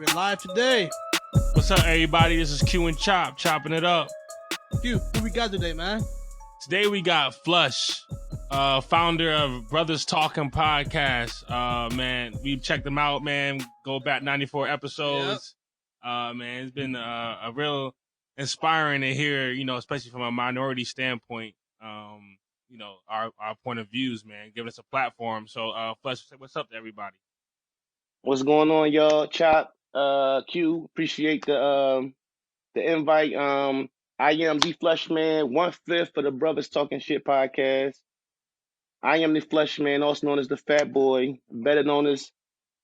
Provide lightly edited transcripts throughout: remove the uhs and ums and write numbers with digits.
We're live today. What's up, everybody? This is Q and Chop, chopping it up. Q, who we got today, man? Today we got Flush, founder of Brothas Talkin Podcast. Man, we've checked them out, man. Go back 94 episodes. Yep. Man, it's been a real inspiring to hear, especially from a minority standpoint, our point of views, man, giving us a platform. So, Flush, what's up to everybody? What's going on, y'all? Chop, Q, appreciate the invite. I am the Flush Man, 1/5 for the Brothas Talkin Podcast. I am the Flush Man, also known as the Fat Boy, better known as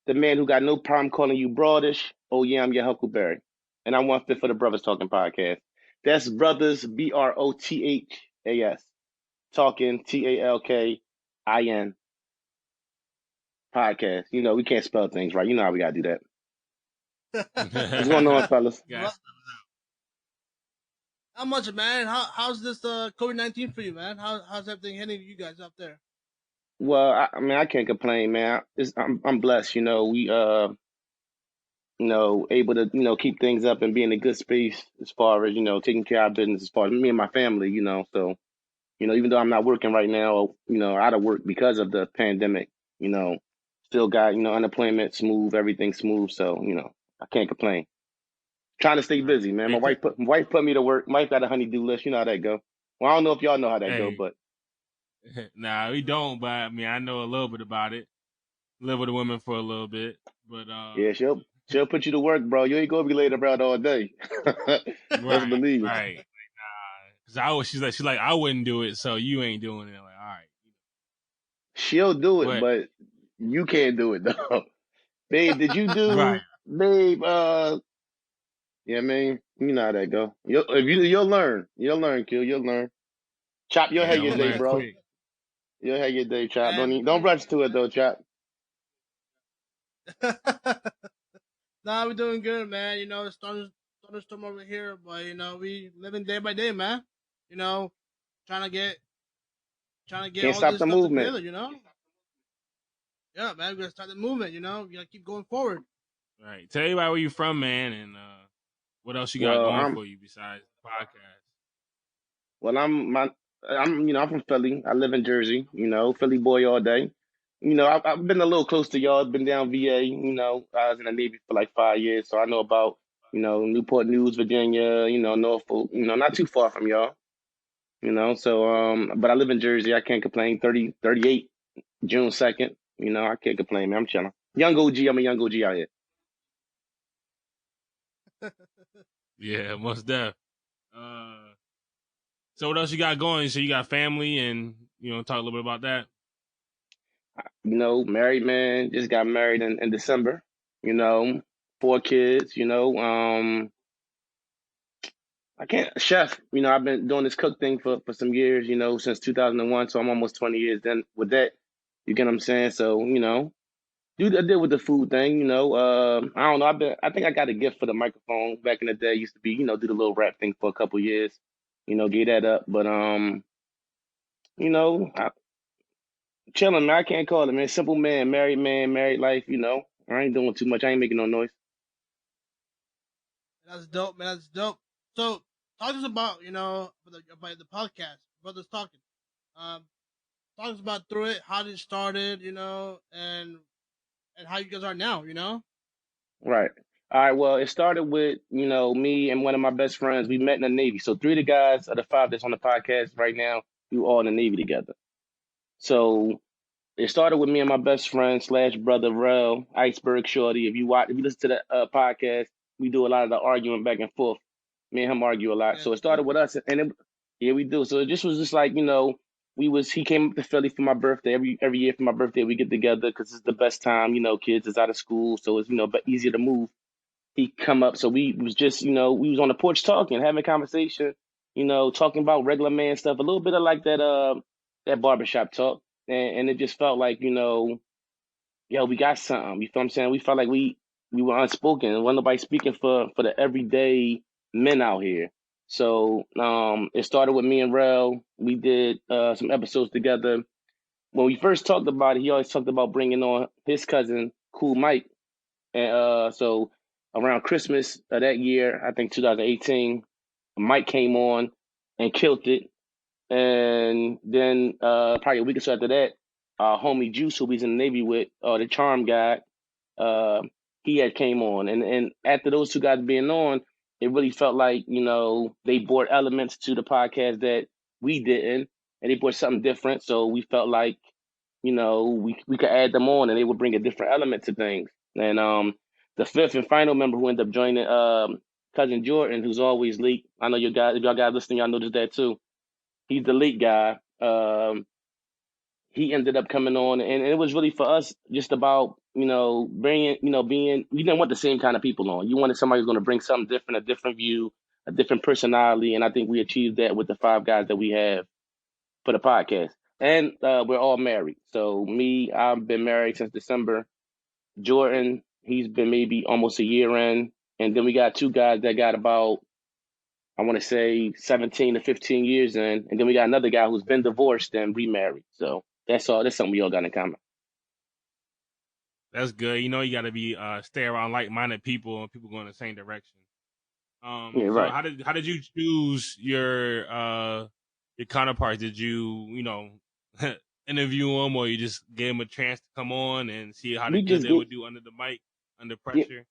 the man who got no problem calling you broadish. Oh yeah, I'm your Huckleberry, and I'm 1/5 for the Brothas Talkin Podcast. That's Brothas, BROTHAS, Talkin, TALKIN. Podcast. We can't spell things right. You know how we gotta do that. What's going on, fellas? Yeah. How much, man? How's this COVID-19 for you, man? How's everything hitting you guys out there? Well, I can't complain, man. I'm blessed. We able to keep things up and be in a good space as far as taking care of our business, as far as me and my family. So even though I'm not working right now, out of work because of the pandemic, still got unemployment smooth, everything smooth. So I can't complain. Trying to stay busy, man. My wife put me to work. Wife got a honey-do list. You know how that go. Well, I don't know if y'all know how that go, but nah, we don't. But I know a little bit about it. Live with a woman for a little bit, but yeah, she'll put you to work, bro. You ain't gonna be laid around all day. Let's believe. Right. Cause she's like I wouldn't do it, so you ain't doing it. Like, all right. She'll do it, but you can't do it though. Babe, did you do? Right. Babe, yeah, man, you know how that go. You'll learn. You'll learn, Q. You'll learn. Chop, you'll have your day, bro. Quick. You'll have your day, Chop. Don't rush to it though, Chop. Nah, we're doing good, man. It's thunderstorm over here, but we living day by day, man. Trying to get Can't all this stop the stuff movement. together, Yeah, man, we're gonna start the movement, we gotta keep going forward. Right. Tell everybody where you from, man, and what else you got going for you besides the podcast? Well, I'm from Philly. I live in Jersey, Philly boy all day. I've been a little close to y'all. I've been down VA, I was in the Navy for like 5 years, so I know about, Newport News, Virginia, Norfolk, not too far from y'all, so, but I live in Jersey. I can't complain. 38, June 2nd, I can't complain, man. I'm chilling. Young OG, I'm a young OG out here. Yeah, most def. So what else you got going? So you got family and, talk a little bit about that. Married man, just got married in December, 4 kids, I can't chef, I've been doing this cook thing for some years, since 2001. So I'm almost 20 years then with that, you get what I'm saying? So, I did with the food thing, I don't know. I think I got a gift for the microphone back in the day. I used to be, do the little rap thing for a couple years, get that up. But, chilling, man. I can't call it, man. Simple man, married life, I ain't doing too much. I ain't making no noise. That's dope, man. That's dope. So talk to us about, about the podcast, Brothas Talkin. Talk to us about through it, how it started, and how you guys are now, Right. All right. Well, it started with, me and one of my best friends. We met in the Navy. So 3 of the guys of the 5 that's on the podcast right now, we were all in the Navy together. So it started with me and my best friend / brother Rel, Iceberg Shorty. If you listen to the podcast, we do a lot of the arguing back and forth. Me and him argue a lot. So it started with us, and yeah, we do. So it just was just like, he came up to Philly for my birthday. Every year for my birthday, we get together because it's the best time. Kids is out of school, so it's easier to move. He come up, so we was just we was on the porch talking, having a conversation, talking about regular man stuff, a little bit of like that barbershop talk, and it just felt like yo, we got something. You feel what I'm saying? We felt like we were unspoken, and wasn't nobody speaking for the everyday men out here. So it started with me and Rel. We did some episodes together. When we first talked about it, he always talked about bringing on his cousin, Cool Mike. And so around Christmas of that year, I think 2018, Mike came on and killed it. And then probably a week or so after that, our homie Juice, who he's in the Navy with, the charm guy, uh, he had came on. And after those two guys being on, it really felt like, they brought elements to the podcast that we didn't, and they brought something different. So we felt like, we could add them on and they would bring a different element to things. And the fifth and final member who ended up joining, cousin Jordan, who's always late. I know you guys, if y'all guys listening, y'all noticed that too. He's the late guy. He ended up coming on, and it was really for us just about, bringing, being, we didn't want the same kind of people on. You wanted somebody who's going to bring something different, a different view, a different personality, and I think we achieved that with the five guys that we have for the podcast. And we're all married. So me, I've been married since December. Jordan, he's been maybe almost a year in, and then we got two guys that got about, I want to say 17 to 15 years in, and then we got another guy who's been divorced and remarried. So that's all. That's something we all got in common. That's good. You got to be stay around like-minded people and people going the same direction. Yeah, So right. how did you choose your counterparts? Did you interview them, or you just gave them a chance to come on and see how We good just they would do under the mic, under yeah, pressure?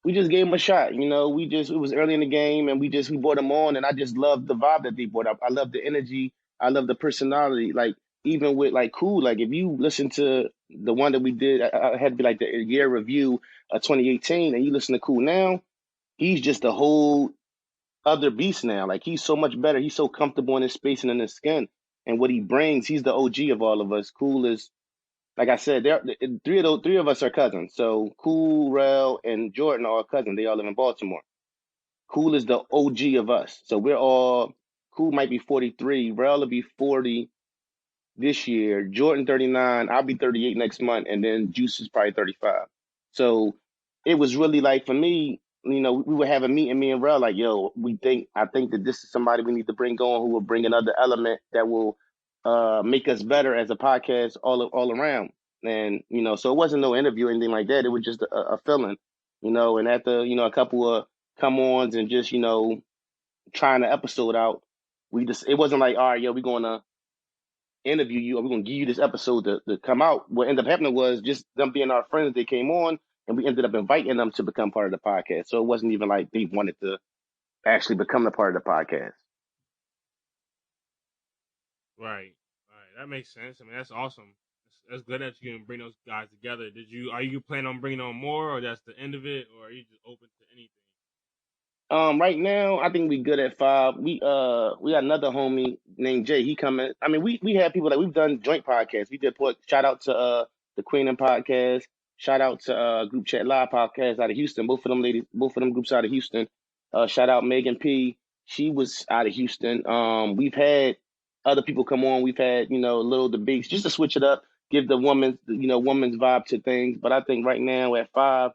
we just gave them a shot. It was early in the game, and we brought them on, and I just loved the vibe that they brought up. I love the energy. I love the personality. Like even with like Cool, like if you listen to the one that we did, I had to be like the year review of 2018, and you listen to Cool now, he's just a whole other beast now. Like he's so much better. He's so comfortable in his space and in his skin, and what he brings, he's the OG of all of us. Cool is, like I said, three of us are cousins. So Cool, Rel, and Jordan are cousins. They all live in Baltimore. Cool is the OG of us. So we're all, Cool might be 43. Rel will be 40 this year. Jordan 39. I'll be 38 next month, and then Juice is probably 35. So it was really like for me, we would have a meeting, me and Rel, like, yo, I think that this is somebody we need to bring on who will bring another element that will make us better as a podcast all around. And so it wasn't no interview or anything like that. It was just a feeling, And after a couple of come ons and just trying the episode out, it wasn't like, all right, yo, we're going to interview you, or we're gonna give you this episode to come out. What ended up happening was just them being our friends, they came on and we ended up inviting them to become part of the podcast. So it wasn't even like they wanted to actually become a part of the podcast. Right. That makes sense. I mean, that's awesome. That's good that you can bring those guys together. Are you planning on bringing on more, or that's the end of it, or are you just open to anything? Right now, I think we good at five. We got another homie named Jay. He coming. I mean, we have people that we've done joint podcasts. We did put shout out to the Queen and Podcast. Shout out to Group Chat Live Podcast out of Houston. Both of them groups out of Houston. Shout out Megan P. She was out of Houston. We've had other people come on. We've had little debates just to switch it up, give the woman's vibe to things. But I think right now at five,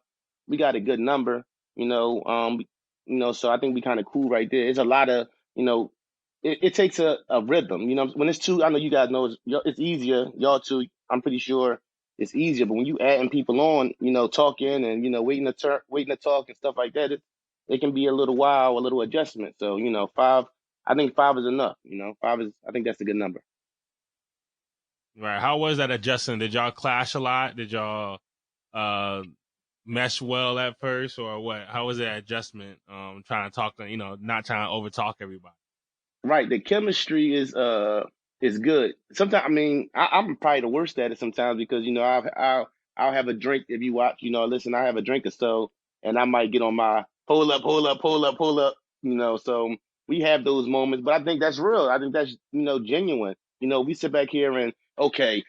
we got a good number. So I think we kind of cool right there. It's a lot of, it takes a rhythm. When it's two, I know you guys know it's easier. Y'all two, I'm pretty sure it's easier. But when you adding people on, talking and waiting to talk and stuff like that, it can be a little while, a little adjustment. So five, I think five is enough. I think that's a good number. Right. How was that adjustment? Did y'all clash a lot? Did y'all mesh well at first, or what? How was that adjustment? Trying to talk, not trying to over talk everybody. Right. The chemistry is good. Sometimes, I mean, I'm probably the worst at it sometimes because I'll have a drink if you watch. Listen, I have a drink or so, and I might get on my hold up, hold up, hold up, hold up. So we have those moments, but I think that's real. I think that's genuine. We sit back here and okay,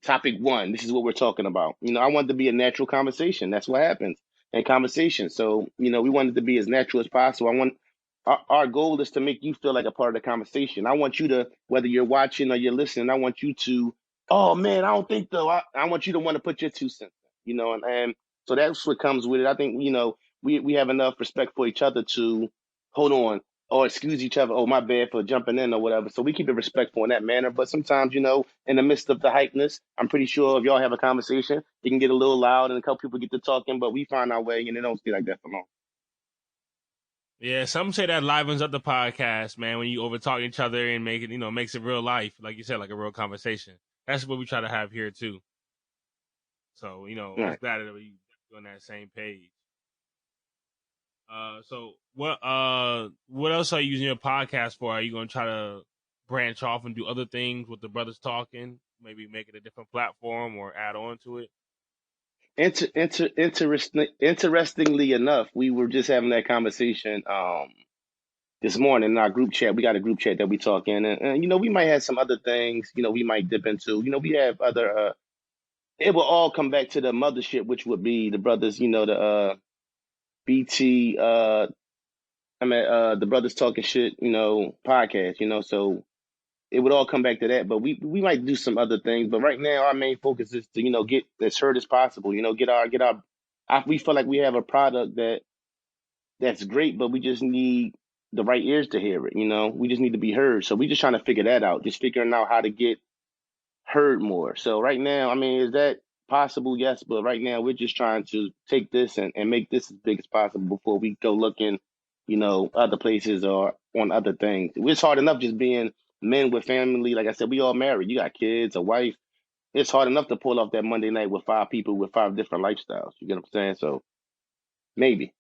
topic one. This is what we're talking about. I want it to be a natural conversation. That's what happens in conversation. So we want it to be as natural as possible. Our goal is to make you feel like a part of the conversation. I want you to, whether you're watching or you're listening, I want you to, oh man, I don't think though. I want you to want to put your 2 cents in, and so that's what comes with it. I think, we have enough respect for each other to hold on. or excuse each other. Oh, my bad for jumping in or whatever. So we keep it respectful in that manner. But sometimes, in the midst of the hypeness, I'm pretty sure if y'all have a conversation, it can get a little loud and a couple people get to talking, but we find our way and it don't stay like that for long. Yeah, some say that livens up the podcast, man, when you overtalk each other and make it, makes it real life, like you said, like a real conversation. That's what we try to have here too. So, Right. it's glad that we on that same page. So what else are you using your podcast for? Are you gonna try to branch off and do other things with the Brothers Talking? Maybe make it a different platform or add on to it? Interestingly enough, we were just having that conversation this morning in our group chat. We got a group chat that we talk in, and we might have some other things. We might dip into. We have other. It will all come back to the mothership, which would be the brothers. The BT. The Brothers Talking Shit. Podcast. So it would all come back to that. But we might do some other things. But right now, our main focus is to get as heard as possible. Get our. We feel like we have a product that's great, but we just need the right ears to hear it. We just need to be heard. So we just trying to figure that out. Just figuring out how to get heard more. So right now, is that possible? Yes, but right now we're just trying to take this and make this as big as possible before we go looking, other places or on other things. It's hard enough just being men with family. Like I said, we all married. You got kids, a wife. It's hard enough to pull off that Monday night with 5 people with 5 different lifestyles. You get what I'm saying? So maybe.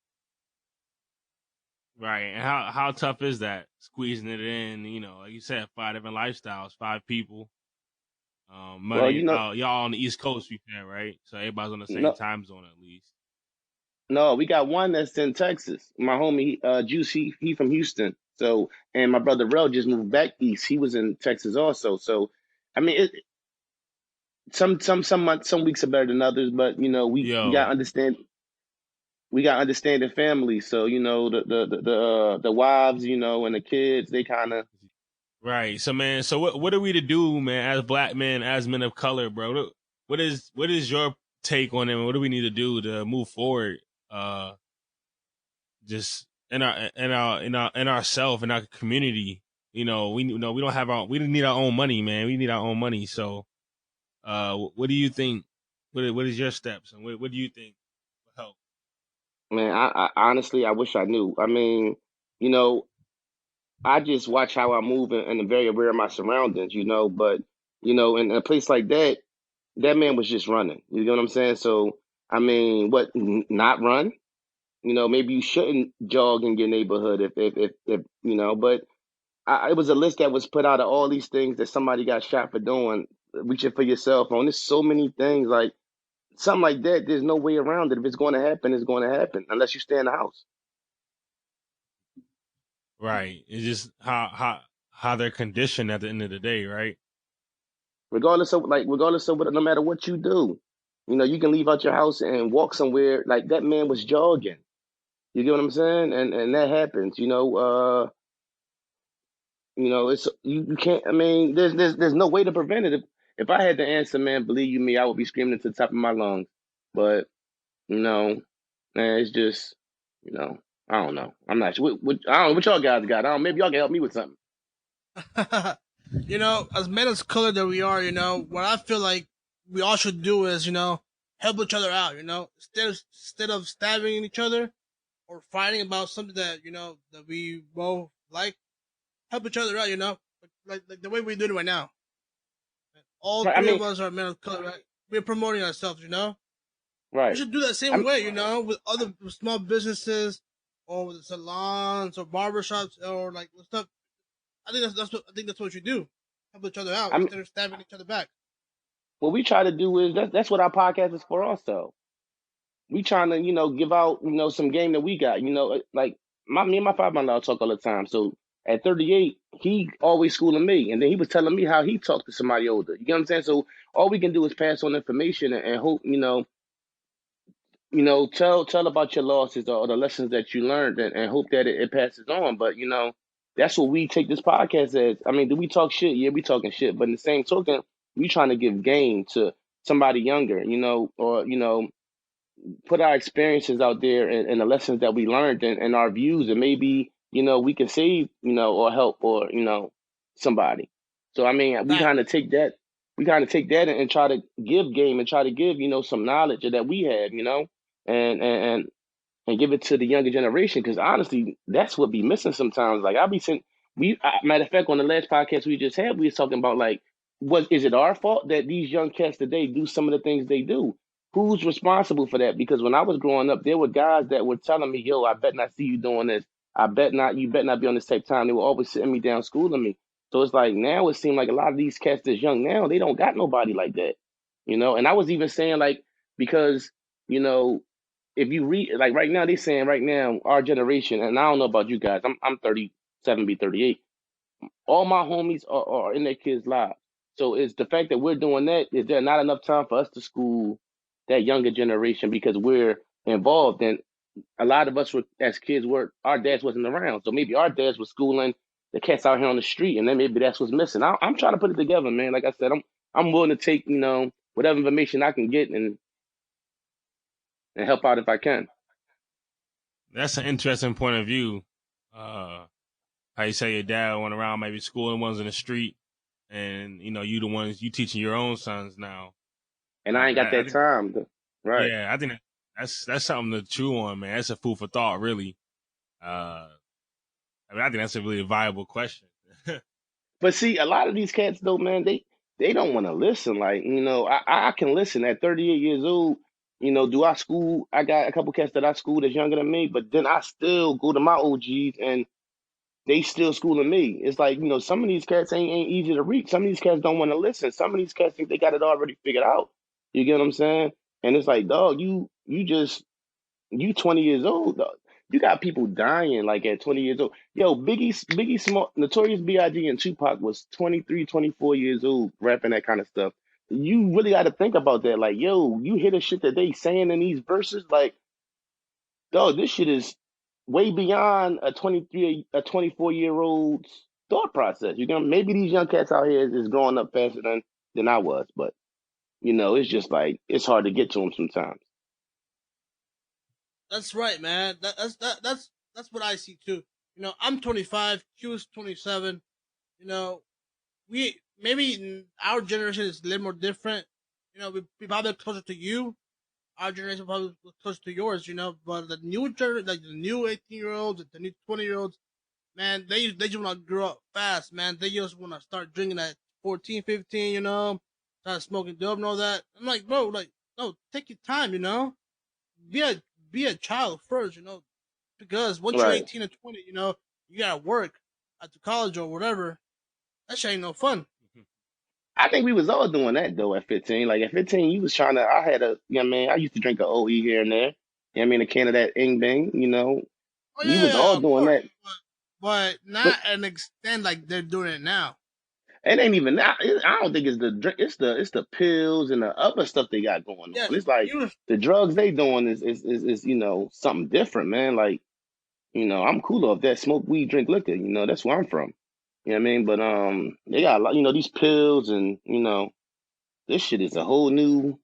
Right. And how tough is that? Squeezing it in, like you said, 5 different lifestyles, 5 people. Well, Money, y'all on the East Coast, you said, right? So everybody's on the same no, time zone at least. no, we got one that's in Texas. My homie, Juice, he from Houston. So, and my brother Rel just moved back east. He was in Texas also. So, I mean, some months, some weeks are better than others, but we got Yo, to understand. We got understanding families. So, the wives, and the kids, they kind of. right. So man, so what are we to do, man, as black men, as men of color, bro? What is your take on it? What do we need to do to move forward? Just in ourself in our community. We don't have we need our own money, man. We need our own money. So, what do you think? What is your steps, and what do you think will help? Man, I honestly, I wish I knew. You know, I just watch how I move and I'm very aware of my surroundings, but in a place like that, that man was just running. You know what I'm saying? So, what, not run? Maybe you shouldn't jog in your neighborhood but it was a list that was put out of all these things that somebody got shot for doing, reaching for your cell phone. There's so many things like something like that. There's no way around it. If it's going to happen, it's going to happen unless you stay in the house. Right. It's just how they're conditioned at the end of the day, right? Regardless of what, no matter what you do, you can leave out your house and walk somewhere. Like that man was jogging. You get what I'm saying? And that happens. It's you can't. There's no way to prevent it. If I had the answer, man, believe you me, I would be screaming to the top of my lungs. But man, it's just I don't know. I'm not sure. I don't know what y'all guys got. I don't. Maybe y'all can help me with something. As men as color that we are, what I feel like we all should do is, help each other out, instead of stabbing each other or fighting about something that, that we both like, help each other out, like the way we do it right now. All Right. three of us are men of color, right? We're promoting ourselves, We Right. should do that same way, with other small businesses or with salons or barbershops or like stuff. I think that's what you do. Help each other out I mean, instead of stabbing each other back. what we try to do is that's what our podcast is for. Also, we trying to give out some game that we got. Like me and my father-in-law talk all the time. So at 38, he always schooling me, and then he was telling me how he talked to somebody older. You get what I'm saying? So all we can do is pass on information and hope tell about your losses or the lessons that you learned and hope that it passes on. But that's what we take this podcast as. Do we talk shit? Yeah, we talking shit. But in the same token, we trying to give game to somebody younger, or put our experiences out there and the lessons that we learned and our views, and maybe we can save, or help, or, somebody. So, I mean, we kind Exactly. of take that, and try to give game and try to give, some knowledge that we have, and give it to the younger generation. Because honestly, that's what be missing sometimes. Like, I'll be saying, matter of fact, on the last podcast we just had, we was talking about, like, is it our fault that these young cats today do some of the things they do? Who's responsible for that? Because when I was growing up, there were guys that were telling me, "Yo, I bet not see you doing this. I bet not. You bet not be on this type time." They were always sitting me down, schooling me. So it's like now it seems like a lot of these cats that's young now, they don't got nobody like that, And I was even saying, like, because you know if you read, like, right now, they saying right now our generation, and I don't know about you guys. I'm 37, be 38. All my homies are in their kids' lives. So it's the fact that we're doing that. Is there not enough time for us to school that younger generation because we're involved? And a lot of us were, as kids, were our dads wasn't around, so maybe our dads were schooling the cats out here on the street, and then maybe that's what's missing. I'm trying to put it together, man. Like I said, I'm willing to take whatever information I can get and help out if I can. That's an interesting point of view. How you say your dad went around maybe schooling ones in the street, and you the ones you teaching your own sons now. And I ain't got that time, right? Yeah, I think that's something to chew on, man. That's a food for thought, really. I think that's a really viable question. But see, a lot of these cats though, man, they don't want to listen. Like, I can listen at 38 years old. Do I school? I got a couple cats that I school that's younger than me, but then I still go to my OGs and they still schooling me. It's like, some of these cats ain't easy to reach. Some of these cats don't want to listen. Some of these cats think they got it already figured out. You get what I'm saying? And it's like, dog, you 20 years old, dog. You got people dying like at 20 years old. Yo, Biggie Small, Notorious B.I.G. and Tupac was 23, 24 years old rapping that kind of stuff. You really got to think about that. Like, yo, you hear the shit that they saying in these verses, like, dog, this shit is way beyond a 24-year-old's thought process. Maybe these young cats out here is growing up faster than I was, but it's just like it's hard to get to them sometimes. That's right, man. That's what I see too. I'm 25. Q is 27. We maybe our generation is a little more different. We probably closer to you. Our generation probably closer to yours. But the new generation, like the new 18-year-olds, the new 20-year-olds, man, they just want to grow up fast, man. They just want to start drinking at 14, 15. Start smoking dope and all that. I'm like, bro, like, no, take your time. Be a child first. Because once you're Right. 18 or 20, you gotta work at the college or whatever. That shit ain't no fun. I think we was all doing that though at 15. Like at 15, you was trying to. I had a, man. I used to drink a OE here and there. A can of that Ing Bang. Oh We was all yeah, of doing course, that. but But not an extent like they're doing it now. it ain't even that. I don't think it's the drink. It's the pills and the other stuff they got going on. Yes, It's like you. the drugs they doing is something different, man. Like I'm cool off that. Smoke weed, drink liquor. That's where I'm from. You know what I mean? But they got a lot. These pills and this shit is a whole new.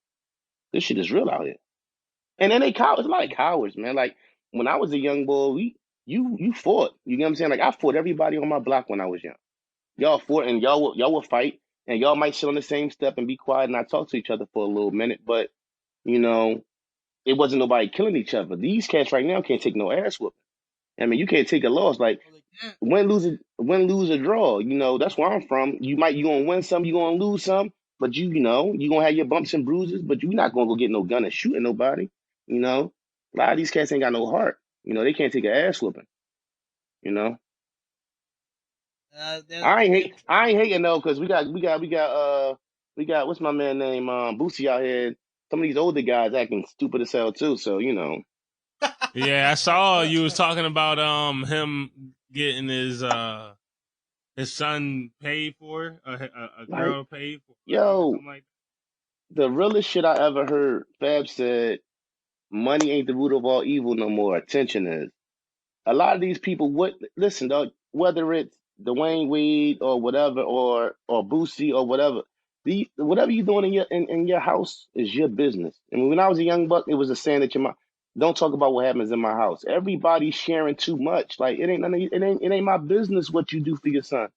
This shit is real out here. And then they cowards, a lot of cowards, man. Like when I was a young boy, you fought. You know what I'm saying? Like I fought everybody on my block when I was young. Y'all fought and y'all would fight and y'all might sit on the same step and be quiet and not talk to each other for a little minute, but you know, it wasn't nobody killing each other. These cats right now can't take no ass whooping. I mean, you can't take a loss. Like Well, they can't. win, lose, or draw. That's where I'm from. You gonna win some, you gonna lose some, but you gonna have your bumps and bruises, but you're not gonna go get no gun and shoot at nobody. A lot of these cats ain't got no heart. They can't take an ass whooping. You know, They're, they're, I ain't hating though, cause we got what's my man name Boosie out here. Some of these older guys acting stupid as hell too. So Yeah, I saw you was talking about him getting his son paid for, a like girl paid for, yo, something like the realest shit I ever heard. Fab said, "Money ain't the root of all evil no more. Attention is." A lot of these people would listen, dog. Whether it's Dwayne Wade or whatever, or Boosie or whatever, whatever you're doing in your house is your business. I mean, when I was a young buck, it was a saying that your mom. Don't talk about what happens in my house. Everybody's sharing too much. Like it ain't my business what you do for your son.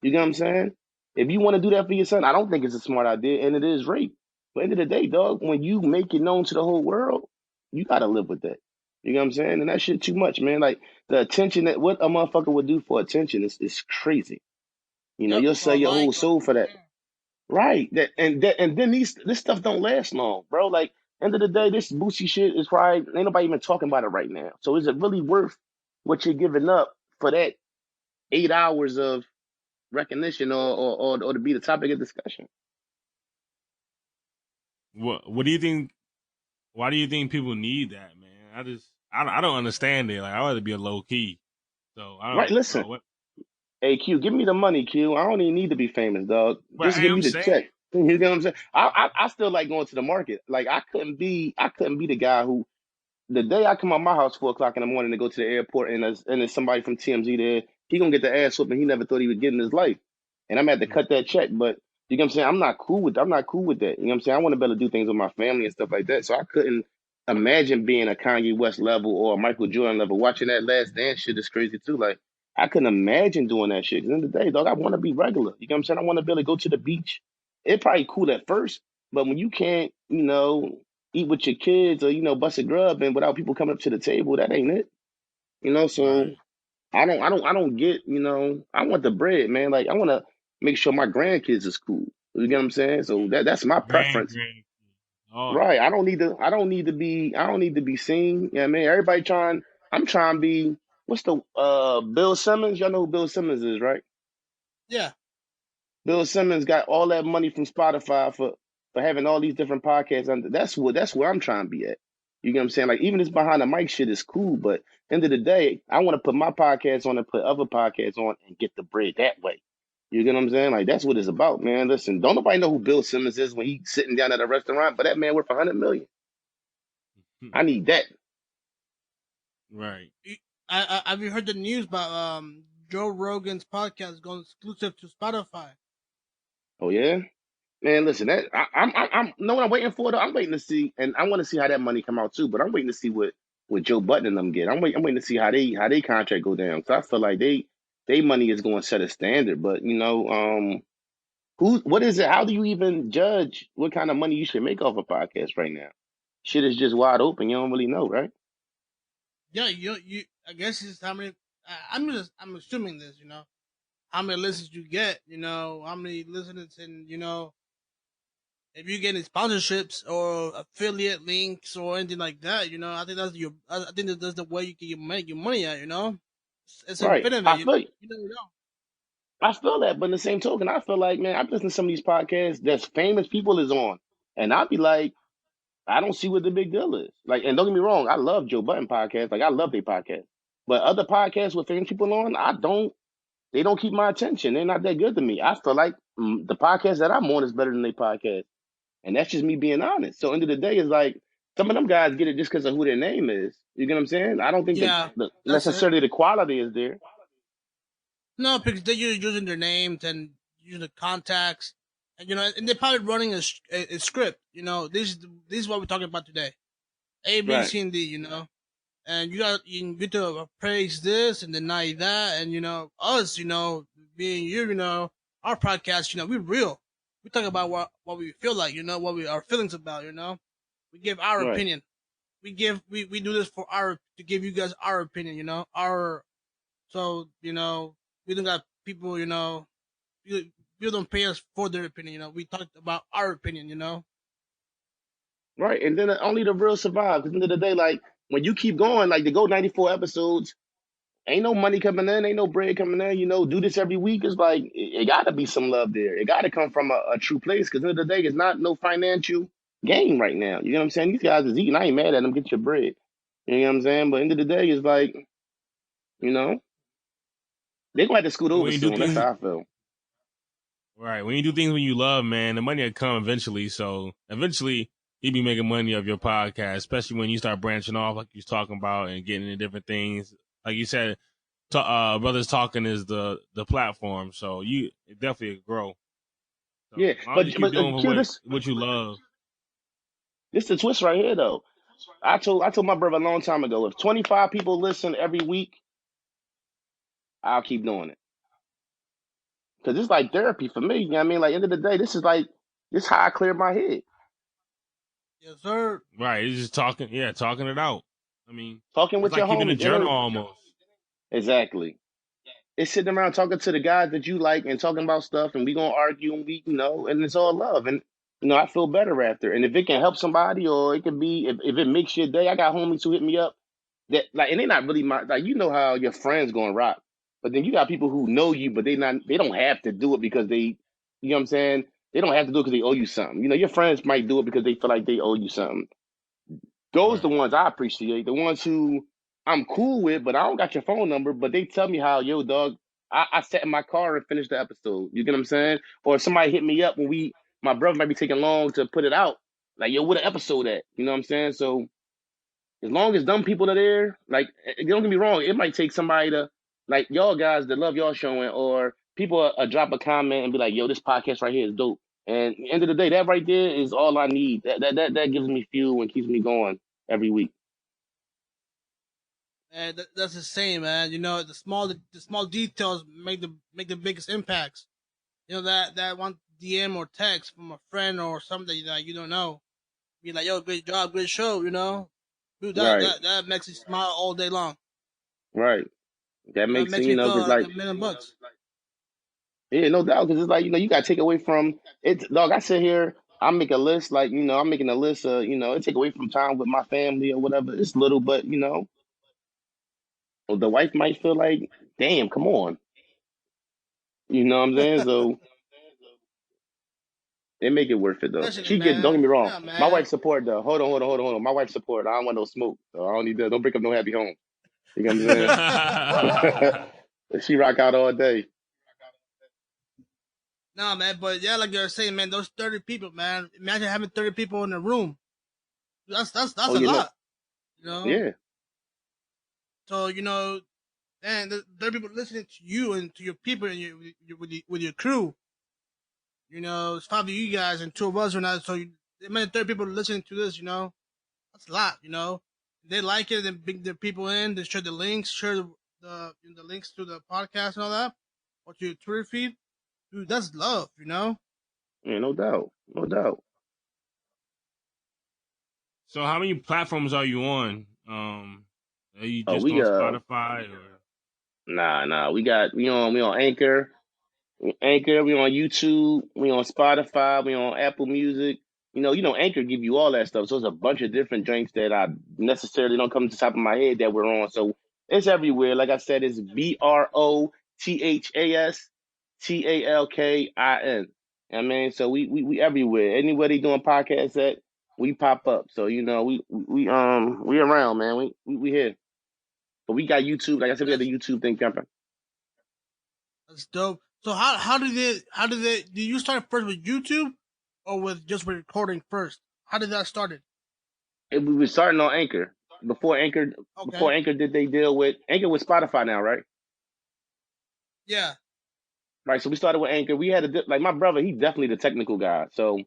You get what I'm saying? If you want to do that for your son, I don't think it's a smart idea, and it is rape. But at the end of the day, dog, when you make it known to the whole world, you gotta live with that. You know what I'm saying? And that shit too much, man. Like the attention that what a motherfucker would do for attention is crazy. You know, Yep. you'll For sell a your whole like, soul for that. Right. And then this stuff don't last long, bro. Like end of the day, this Boosie shit is probably ain't nobody even talking about it right now. So is it really worth what you're giving up for that 8 hours of recognition or to be the topic of discussion? What do you think? Why do you think people need that, man? I don't understand it. Like I want to be a low key, so I Right. don't. Listen, What? hey Q, give me the money, Q. I don't even need to be famous, dog. But Just give me I'm the saying, check. You know what I'm saying? I still like going to the market. Like I couldn't be the guy who the day I come out my house 4 o'clock in the morning to go to the airport and there's somebody from TMZ there, he gonna get the ass whooping he never thought he would get in his life. And I'm gonna have to cut that check. But you know what I'm saying? I'm not cool with that. You know what I'm saying? I want to be able to do things with my family and stuff like that. So I couldn't imagine being a Kanye West level or a Michael Jordan level. Watching that last dance shit is crazy too. Like I couldn't imagine doing that shit. 'Cause at the end of the day, dog, I want to be regular. You know what I'm saying? I want to be able to go to the beach. It probably cool at first, but when you can't, eat with your kids or bust a grub and without people coming up to the table, that ain't it. right? So I don't get. I want the bread, man. Like I want to make sure my grandkids is cool. You get what I'm saying? So that's my preference, Grand. Oh, right? I don't need to be seen. Yeah, man. Everybody trying. I'm trying to be. What's the Bill Simmons? Y'all know who Bill Simmons is, right? yeah, Bill Simmons got all that money from Spotify for having all these different podcasts. And that's where I'm trying to be at. You get what I'm saying? Like even this behind the mic shit is cool, but end of the day, I want to put my podcast on and put other podcasts on and get the bread that way. You get what I'm saying? Like that's what it's about, man. Listen, don't nobody know who Bill Simmons is when he's sitting down at a restaurant, but that man worth 100 million. I need that. right. have you heard the news about Joe Rogan's podcast going exclusive to Spotify? Oh yeah. Man, listen, that I'm know what I'm waiting for though. I'm waiting to see, and I want to see how that money come out too. But I'm waiting to see what Joe Budden and them get. I'm waiting to see how they contract go down. So I feel like they money is going to set a standard. But what is it? How do you even judge what kind of money you should make off a podcast right now? Shit is just wide open. You don't really know, right? Yeah, you. I guess it's how many. I'm assuming this. How many listens you get. How many listeners, and if you get any sponsorships or affiliate links or anything like that. I think I think that's the way you can make your money at. It's Right. infinite. I feel You never know. I feel that, but in the same token, I feel like man, I listen to some of these podcasts that's famous people is on, and I'll be like. I don't see what the big deal is. Like, and don't get me wrong, I love Joe Budden podcast. Like, I love their podcast. But other podcasts with famous people on, I don't. They don't keep my attention. They're not that good to me. I feel like the podcast that I'm on is better than their podcast, and that's just me being honest. So, end of the day, is like some of them guys get it just because of who their name is. You get what I'm saying? I don't think Yeah, the that's it. necessarily the quality is there. No, because they're using their names and using the contacts, and and they're probably running a script. This is what we're talking about today. A, B, Right, C, and D. And you get to praise this and deny that, and us, being you, our podcast, we're real. We talk about what we feel like, what our feelings about, We give our right, opinion. We do this to give you guys our opinion, our so we don't got people, you don't pay us for their opinion, we talked about our opinion, right. And then only the real survive. Because end of the day, like when you keep going, like to go 94 episodes. Ain't no money coming in, ain't no bread coming in. Do this every week. It's like it got to be some love there. It got to come from a true place. Because at the end of the day, it's not no financial gain right now. You know what I'm saying? These guys is eating. I ain't mad at them. Get your bread. You know what I'm saying? But end of the day, it's like you know they gonna have to scoot over When you do soon. That's things, how I feel. right? When you do things when you love, man, the money will come eventually. So eventually, you be making money of your podcast, especially when you start branching off, like you was talking about, and getting into different things. Like you said, Brothers Talking is the platform, so you it definitely grow. So Yeah, as long as but you keep but doing Q, what this what you love, this the twist right here though. I told my brother a long time ago, if 25 people listen every week, I'll keep doing it. Because it's like therapy for me. You know what I mean? Like, end of the day, this is how I clear my head. Yes, sir. Right. It's just talking it out. I mean, Talking it's with like your keeping a homies. journal almost. Exactly. It's sitting around talking to the guys that you like and talking about stuff, and we gonna argue and and it's all love. And I feel better after. And if it can help somebody, or it can be if it makes your day, I got homies who hit me up that and they're not really how your friends gonna rock, but then you got people who know you, but they don't have to do it because they, you know what I'm saying? They don't have to do it because they owe you something. Your friends might do it because they feel like they owe you something. Those Right. the ones I appreciate. The ones who I'm cool with, but I don't got your phone number, but they tell me how, yo, dog, I sat in my car and finished the episode. You get what I'm saying? Or if somebody hit me up when my brother might be taking long to put it out. Like, yo, what an episode at? You know what I'm saying? So as long as dumb people are there, like, don't get me wrong, it might take somebody to, like, y'all guys that love y'all showing, or people drop a comment and be like, yo, this podcast right here is dope. And at the end of the day, that right there is all I need. That gives me fuel and keeps me going every week. And that's the same, man. The small details make the biggest impacts. That one DM or text from a friend or something that you don't know, be like, "Yo, great job, great show," dude. That Right, that that makes you smile all day long. right. That It makes it, makes me feel because like like, $1,000,000. yeah, no doubt, because it's like, you got to take away from it. Dog, I sit here, I make a list, like, I'm making a list of, it take away from time with my family or whatever. It's little, but, the wife might feel like, damn, come on. You know what I'm saying? So they make it worth it, though. Especially, Don't get man. me wrong. Yeah, My wife man. support, though. Hold on. My wife support. I don't want no smoke. So I don't need that. Don't break up no happy home. You know what I'm saying? She rock out all day. No, man. But yeah, like you're saying, man, those 30 people, man. Imagine having 30 people in a room. That's Oh, a lot. You know. yeah. So and there are people listening to you and to your people and with your crew. It's 5 of you guys and 2 of us or not. So imagine 30 people listening to this. That's a lot. They like it, then bring the people in. They share the links, share the links to the podcast and all that, or to your Twitter feed. Dude, that's love. Yeah, no doubt. No doubt. So how many platforms are you on? Are you Oh, just we on Spotify or? nah. We on Anchor. We on YouTube, we on Spotify, we on Apple Music. Anchor give you all that stuff. So it's a bunch of different drinks that I necessarily don't come to the top of my head that we're on. So it's everywhere. Like I said, it's BROTHASTALKIN. I mean, so we everywhere. Anywhere they doing podcasts at, we pop up. So we around, man. We here. But we got YouTube. Like I said, we got That's the YouTube thing jumping. that's dope. So how did you start first with YouTube or with just recording first? How did that started? We were starting on Anchor before Anchor Okay. did they deal with Anchor with Spotify now, right? Yeah. Right. So we started with Anchor. We had like my brother. He's definitely the technical guy. So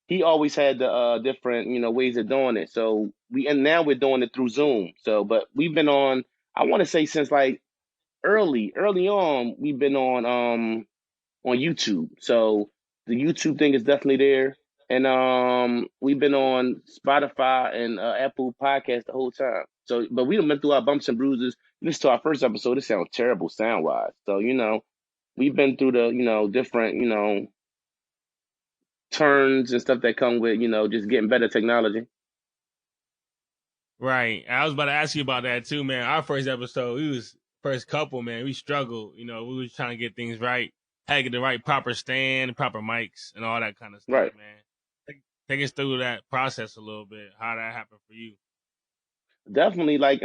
he always had the different ways of doing it. So and now we're doing it through Zoom. So but we've been on. I want to say since like early on we've been on YouTube. So the YouTube thing is definitely there. And we've been on Spotify and Apple Podcast the whole time. So, but we done been through our bumps and bruises. Listen to our first episode. It sounds terrible sound wise. So, we've been through the different turns and stuff that come with just getting better technology. Right. I was about to ask you about that too, man. Our first episode, first couple, man. We struggled. We was trying to get things right. Had to get the right proper stand, proper mics, and all that kind of stuff, Right. man. Take us through that process a little bit. How that happened for you? Definitely like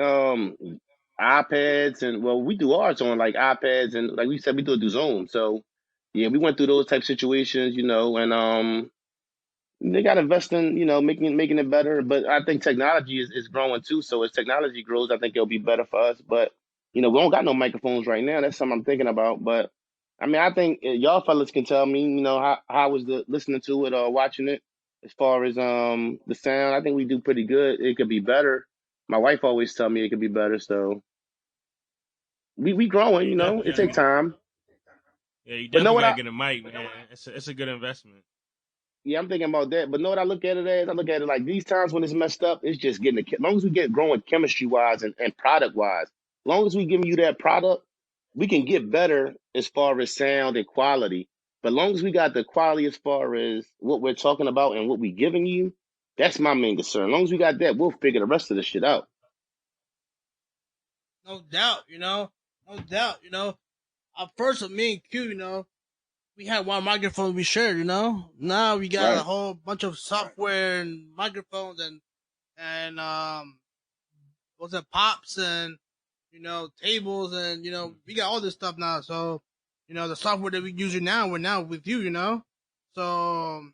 iPads, and well, we do ours on like iPads, and like we said, we do it through Zoom. So yeah, we went through those type situations, and they got to invest in, making it better. But I think technology is growing too. So as technology grows, I think it'll be better for us. But we don't got no microphones right now. That's something I'm thinking about. But I mean, I think y'all fellas can tell me, how was the listening to it or watching it. As far as the sound, I think we do pretty good. It could be better. My wife always tell me it could be better, so we growing. You You know, definitely it gotta take get. time. Yeah, you But know definitely what gotta I? get a mic, man. It's a good investment. Yeah, I'm thinking about that. But know what I look at it as? I look at it like these times when it's messed up, it's just getting as long as we get growing chemistry wise and product wise. As long as we giving you that product, we can get better as far as sound and quality. But long as we got the quality as far as what we're talking about and what we giving you, that's my main concern. As long as we got that, we'll figure the rest of the shit out. No doubt, no doubt, At first, with me and Q, we had one microphone we shared, Now we got a Right. whole bunch of software and microphones and what's it, pops and tables and we got all this stuff now. So the software that we using now, we're now with you, So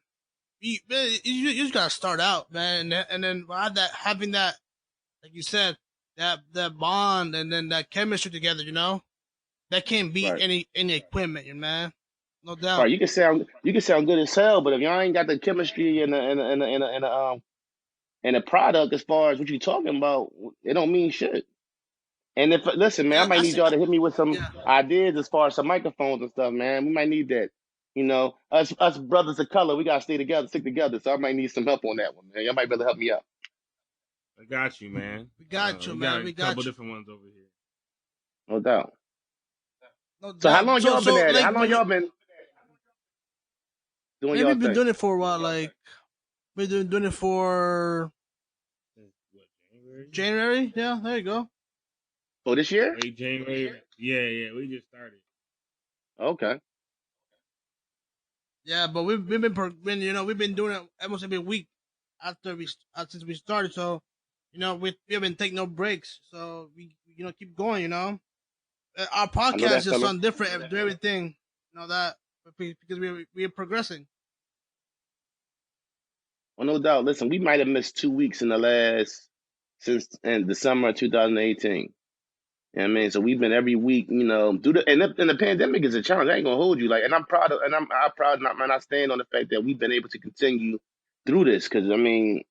you just gotta start out, man, and then having that, like you said, that bond and then that chemistry together, that can't beat Right. any equipment, man. No Right. doubt. You can sound good as hell, but if y'all ain't got the chemistry and the product as far as what you're talking about, it don't mean shit. And if listen, man, I Yeah, might need y'all to hit me with some yeah. ideas as far as some microphones and stuff, man. We might need that. You know, us brothers of color, we gotta stay together, stick together. So I might need some help on that one, man. Y'all might better help me out. I got you, man. We got you, We got man. a We couple got you. different ones over here. No doubt. No So how doubt. long So y'all been so at it? like How long y'all been doing maybe y'all we've been thing? doing it for a while. Like we've been doing it for What, January? January. Yeah, there you go. Oh, this year? Late January. Yeah. We just started. Okay. Yeah, but we've been doing it almost every week after since we started. So we haven't taken no breaks. So we keep going. Our I know podcast that is just feeling. on different, do everything. That because we're progressing. Well, no doubt. Listen, we might have missed 2 weeks in the last since in December of 2018. You know what I mean, so we've been every week, do and the pandemic is a challenge. I ain't gonna hold you like, and I'm proud of, and I'm proud, not man. I stand on the fact that we've been able to continue through this because I mean,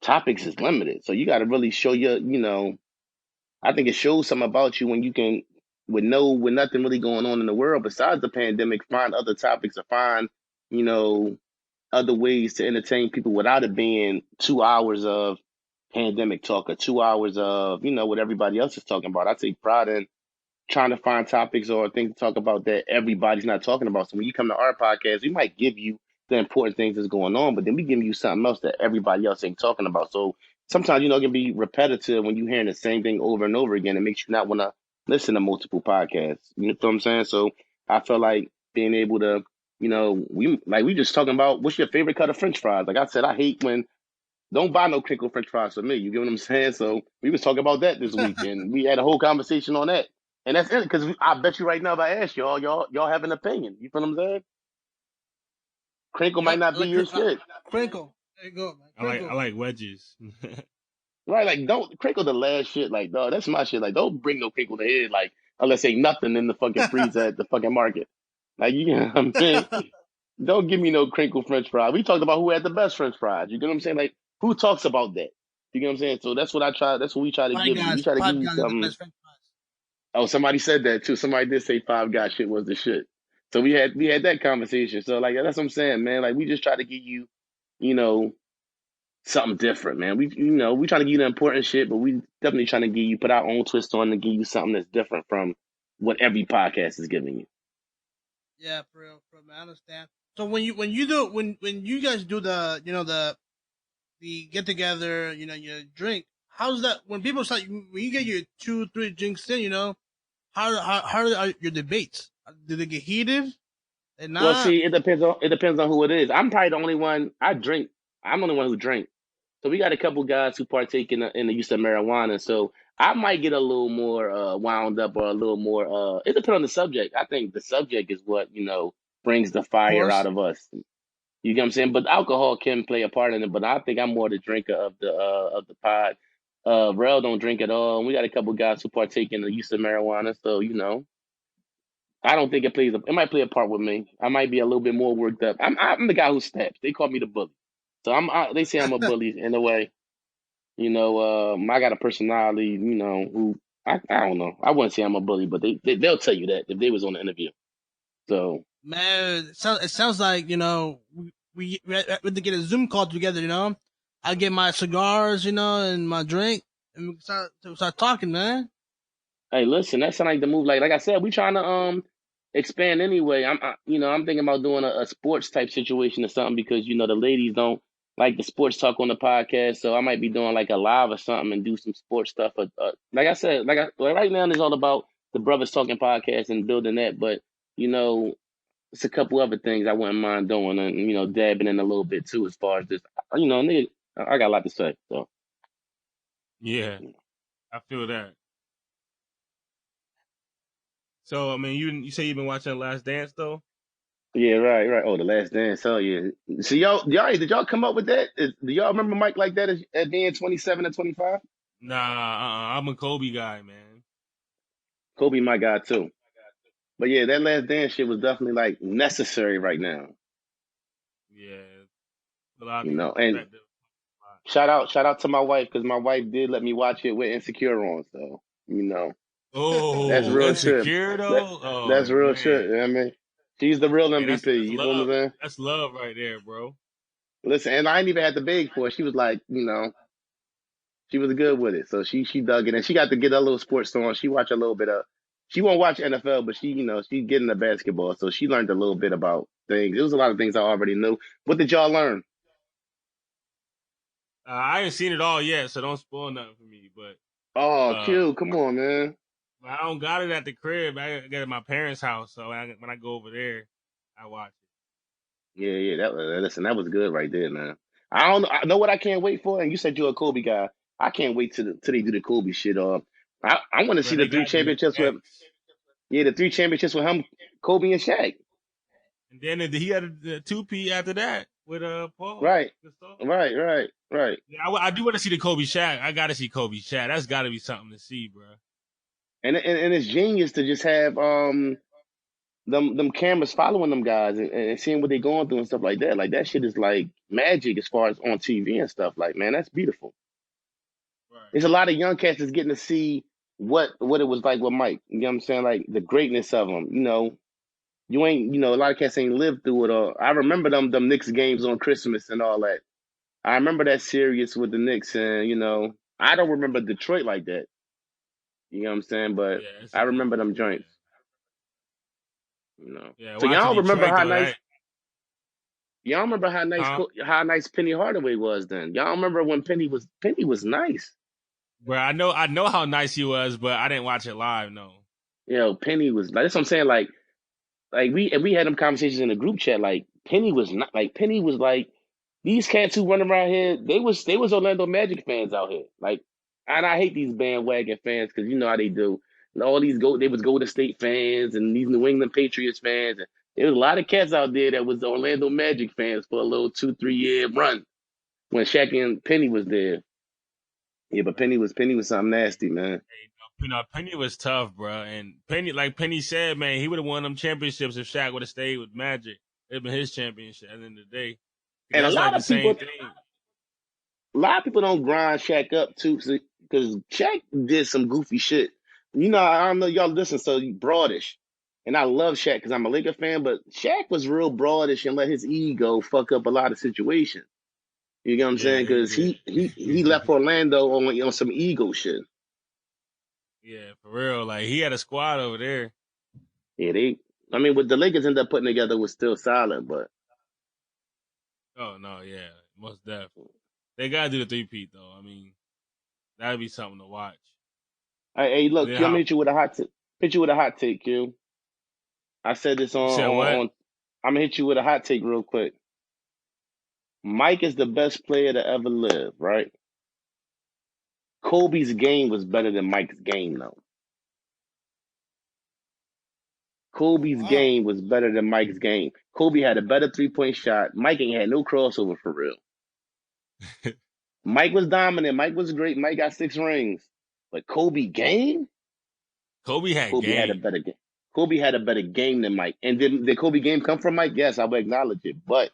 topics is limited, so you got to really show I think it shows something about you when you can, with nothing really going on in the world besides the pandemic, find other topics or find, you know, other ways to entertain people without it being 2 hours of pandemic talk or 2 hours of what everybody else is talking about. I take pride in trying to find topics or things to talk about that everybody's not talking about. So when you come to our podcast, we might give you the important things that's going on, but then we give you something else that everybody else ain't talking about. So sometimes, it can be repetitive when you're hearing the same thing over and over again. It makes you not want to listen to multiple podcasts. You know what I'm saying? So I feel like being able to, we just talking about what's your favorite cut of French fries. Like I said, I hate when don't buy no crinkle French fries for me. You get what I'm saying? So we was talking about that this week, and we had a whole conversation on that. And that's it, because I bet you right now, if I ask y'all have an opinion. You feel what I'm saying? Crinkle might Yep, not be your shit, crinkle. There you go, man. I Crinkle. like wedges. right? Like don't crinkle the last shit. Like dog, that's my shit. Like don't bring no crinkle to head. Like unless ain't nothing in the fucking freezer at the fucking market. Like you know what I mean? Don't give me no crinkle French fries. We talked about who had the best French fries. You get what I'm saying? Like who talks about that? You get what I'm saying? So that's what I try. That's what we try to Five give you. We guys. try to give Five you guys are the something. best French fries. Oh, somebody said that too. Somebody did say Five Guys shit was the shit. So we had that conversation. So like that's what I'm saying, man. Like we just try to give you, you know, something different, man. We try to give you the important shit, but we definitely trying to give you put our own twist on to give you something that's different from what every podcast is giving you. Yeah, for real, man. I understand. So when you guys do the the get together, you drink. How's that when people start when you get your 2-3 drinks in? How are your debates? Do they get heated? They Well, not. see, it depends on who it is. I'm probably the only one. I drink. I'm the only one who drink. So we got a couple guys who partake in the use of marijuana. So I might get a little more wound up or a little more. It depends on the subject. I think the subject is what brings the Of fire out course. of us. You get what I'm saying? But alcohol can play a part in it. But I think I'm more the drinker of the pod. Rel don't drink at all. And we got a couple guys who partake in the use of marijuana. So I don't think it might play a part with me. I might be a little bit more worked up. I'm the guy who snaps. They call me the bully. So they say I'm a bully in a way. You know, I got a personality. You know, who I don't know. I wouldn't say I'm a bully, but they'll tell you that if they was on the interview. So Man, it sounds like we had to get a Zoom call together. I get my cigars, and my drink, and we start talking, man. hey, listen, that sound like the move. Like I said, we trying to expand anyway. I'm thinking about doing a sports type situation or something because the ladies don't like the sports talk on the podcast. So I might be doing like a live or something and do some sports stuff. Like I said, like right now it's all about the Brothas Talking Podcast and building that. But it's a couple other things I wouldn't mind doing and dabbing in a little bit too as far as this. Nigga, I got a lot to say. So Yeah, I feel that. So I mean, you say you've been watching The Last Dance though? yeah, right. Oh, The Last Dance. Oh, yeah. So y'all, did y'all come up with that? Do y'all remember Mike like that at being 27 and 25? Nah, I'm a Kobe guy, man. Kobe, my guy too. But yeah, that Last Dance shit was definitely like necessary right now. Yeah, a lot of You people's know, and perspective. shout out to my wife because my wife did let me watch it with Insecure on. So that's Oh, real shit. insecure That though. Oh that's real shit. man, You know what I mean, she's the real hey, MVP. that's You know what I'm love. saying? That's love right there, bro. Listen, and I ain't even had to beg for it. She was like, she was good with it. So she dug it, and she got to get a little sports on. She watched a little bit of. She won't watch NFL, but she get into basketball, so she learned a little bit about things. It was a lot of things I already knew. What did y'all learn? I ain't seen it all yet, so don't spoil nothing for me. But Oh, uh, Q, come on, man. I don't got it at the crib. I got it at my parents' house, so when I go over there, I watch Yeah. Listen, that was good right there, man. I don't know. I know what I can't wait for, and you said you're a Kobe guy. I can't wait till they do the Kobe shit. I want to it. see But the they three got the championships with. X, Yeah, the three championships with him, Kobe and Shaq. and then he had a 2P after that with Paul Right, Gasol. right. Yeah, I do want to see the Kobe Shaq. I got to see Kobe Shaq. That's got to be something to see, bro. And it's genius to just have them cameras following them guys and seeing what they're going through and stuff like that. Like that shit is like magic as far as on TV and stuff. Like, man, that's beautiful. Right. There's a lot of young cats that's getting to see what it was like with Mike. You know what I'm saying? Like the greatness of him. You ain't a lot of cats ain't lived through it all. I remember them Knicks games on Christmas and all that. I remember that series with the Knicks and I don't remember Detroit like that. You know what I'm saying? But Yeah, I remember them yeah, joints. yeah. So Watching y'all remember Detroit how though, nice that y'all remember huh? how nice Penny Hardaway was then. Y'all remember when Penny was nice. Bro, I know how nice he was, but I didn't watch it live. No. Penny was like that's what I'm saying. Like we had them conversations in the group chat. Like Penny was not like Penny was like these cats who run around here. They was Orlando Magic fans out here. Like, and I hate these bandwagon fans because you know how they do. And all these they was Golden State fans and these New England Patriots fans. And there was a lot of cats out there that was the Orlando Magic fans for a little 2-3 year run when Shaq and Penny was there. Yeah, but Penny was something nasty, man. Penny was tough, bro. And Penny, like Penny said, man, he would have won them championships if Shaq would have stayed with Magic. It'd been his championship at the end of the day. And That's like the same thing. a lot of people don't grind Shaq up too, because Shaq did some goofy shit. I don't know y'all listen, so broadish. And I love Shaq because I'm a Laker fan, but Shaq was real broadish and let his ego fuck up a lot of situations. You know what I'm Yeah, saying? he Because did. he left Orlando on some ego shit. Yeah, for real. Like he had a squad over there. Yeah, what the Lakers ended up putting together was still solid, but Oh no, yeah, most definitely. They gotta do the 3-peat though. I mean, that'd be something to watch. hey, And look, then Q, I'm gonna how hit you with a hot take. Hit you with a hot take, Q. I said this you said what? on I'm gonna hit you with a hot take real quick. Mike is the best player to ever live, right? Kobe's game was better than Mike's game, though. Kobe's Wow. game was better than Mike's game. Kobe had a better 3-point shot. Mike ain't had no crossover for real. Mike was dominant. Mike was great. Mike got 6 rings. But Kobe game? Kobe had Kobe had a game. better game. Kobe had a better game than Mike. And did Kobe game come from Mike? Yes, I will acknowledge it. But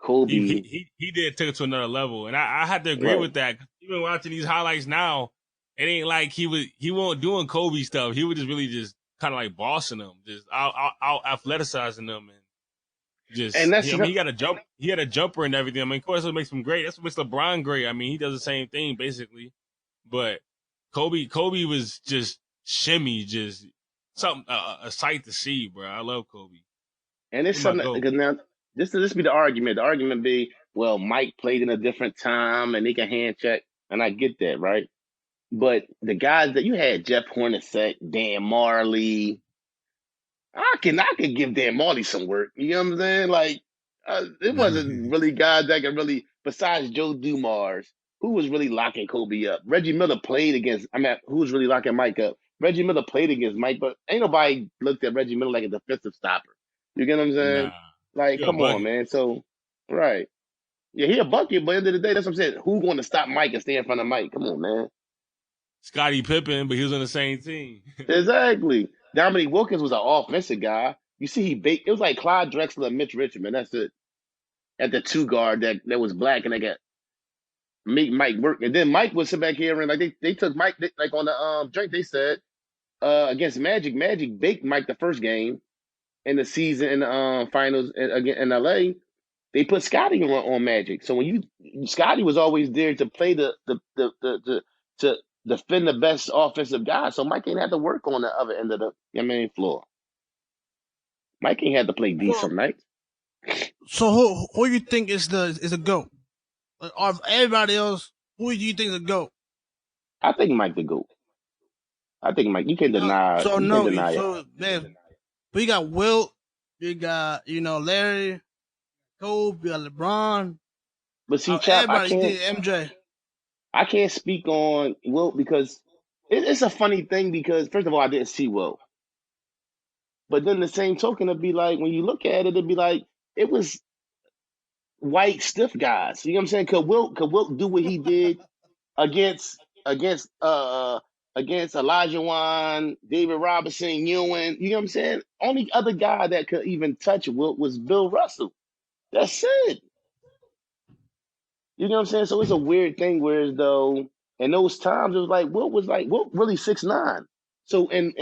Kobe, he did took it to another level, and I had to agree right? with that. Even watching these highlights now, it ain't like he wasn't doing Kobe stuff. He was just really just kind of like bossing them, just out athleticizing them, and And just that's he got a jump. He had a jumper and everything. I mean, of course, what makes him great. That's what makes LeBron great. I mean, he does the same thing basically, but Kobe was just shimmy, just something a sight to see, bro. I love Kobe. and it's He's my something goat. because now this be the argument. The argument be, well, Mike played in a different time and he can hand check, and I get that, right? But the guys that you had, Jeff Hornacek, Dan Marley, I could give Dan Marley some work. You know what I'm saying? Like, it wasn't really guys that could really, besides Joe Dumars, who was really locking Kobe up. Reggie Miller played against. I mean, who was really locking Mike up? Reggie Miller played against Mike, but ain't nobody looked at Reggie Miller like a defensive stopper. You get what I'm saying? Nah, Like, you're a come on, bucket. man. So, right. Yeah, he a bucket, but at the end of the day, that's what I'm saying. Who going to stop Mike and stay in front of Mike? Come on, man. Scottie Pippen, but he was on the same team. Exactly. Dominique Wilkins was an offensive guy. You see, he baked. It was like Clyde Drexler and Mitch Richmond. That's it. At the two guard that was black, and they got make Mike work. And then Mike would sit back here and like they took Mike like on the drink. They said against Magic. Magic baked Mike the first game in the season in the finals again in LA. They put Scotty on Magic. So when Scotty was always there to play to defend the best offensive guy. So Mike ain't had to work on the other end of the floor. Mike ain't had to play D So, some nights. so who you think is the GOAT? Of everybody else, who do you think is the GOAT? I think Mike the GOAT. I think Mike. You can't No, deny. so You can't no, deny it. so man, we got Wilt, you got Larry, Kobe, you got LeBron. But see, Chap, Everybody, you think MJ? I can't speak on Wilt because it's a funny thing because first of all, I didn't see Wilt. But then the same token, it'd be like when you look at it, it'd be like it was white stiff guys. You know what I'm saying? Could Wilt do what he did against against uh against Elijah Wan, David Robinson, Ewan? You know what I'm saying? Only other guy that could even touch Wilt was Bill Russell. That's it. You know what I'm saying? So it's a weird thing. Whereas though in those times it was like Wilt really 6'9". So and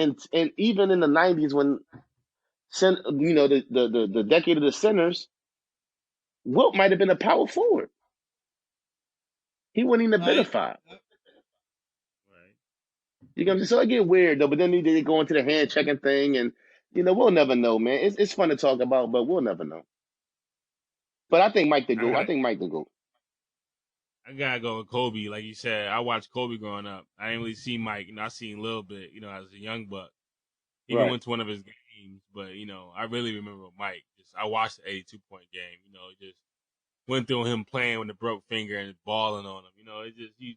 even in the '90s when the decade of the centers, Wilt might have been a power forward. He wouldn't even have been a Right. five. Right. You know what I'm saying? So I get weird though, but then they go into the hand checking thing, and we'll never know, man. It's fun to talk about, but we'll never know. But I think Mike the GOAT. I I, think Mike the GOAT. I gotta go with Kobe. Like you said, I watched Kobe growing up. I didn't really see Mike. I seen a little bit, as a young buck. Even Right. went to one of his games, but I really remember Mike. I watched the 82-point game. Just went through him playing with a broke finger and balling on him.